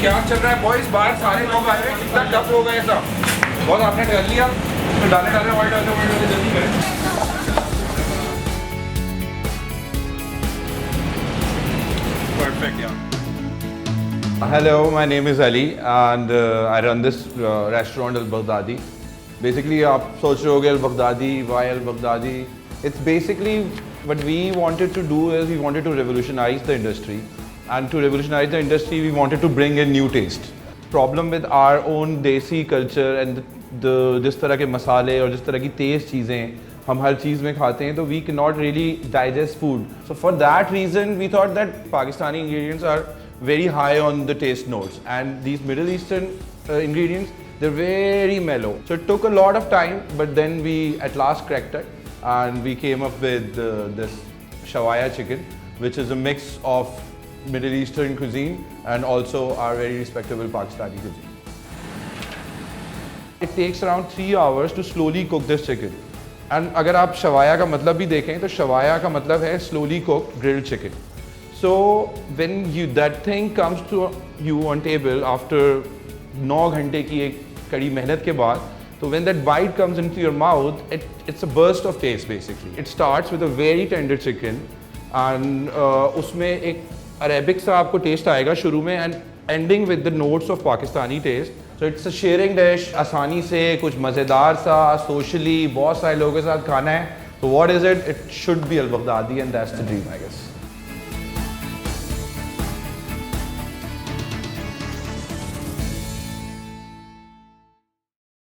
क्या चल रहा है बॉयज? बाहर सारे लोग आए हैं, कितना टफ हो गया सब। बहुत आपने कर लिया तो डाले वाइट डाले जल्दी करें। Perfect, yeah. Hello, my name is Ali and I run this restaurant Al Baghdadi. Basically, आप सोच रहे होगे Al Baghdadi, why Al Baghdadi? It's basically what we wanted to do is we wanted to revolutionize the industry, and to revolutionize the industry, we wanted to bring in new taste. Problem with our own desi culture and the जिस तरह के मसाले और जिस तरह की तेज़ चीज़ें हम हर चीज़ में खाते हैं, तो we cannot really digest food. So for that reason, we thought that Pakistani ingredients are very high on the taste notes, and these Middle Eastern ingredients, they're very mellow. So it took a lot of time, but then we at last cracked it, and we came up with this shawaya chicken, which is a mix of Middle Eastern cuisine and also our very respectable Pakistani cuisine. It takes around 3 hours to slowly cook this chicken. And अगर आप शवाया का मतलब भी देखें तो शवाया का मतलब है slowly cooked grilled chicken. So when that thing comes to you on table after 9 घंटे की एक कड़ी मेहनत के बाद, so when that bite comes into your mouth, it's a burst of taste basically. It starts with a very tender chicken and उसमें एक Arabic सा आपको taste आएगा शुरू में and ending with the notes of Pakistani taste. So it's a sharing dish, आसानी से कुछ मज़ेदार सा, socially बहुत सारे लोगों के साथ खाना है. So what is it? It should be Al Baghdadi, and that's the dream, I guess.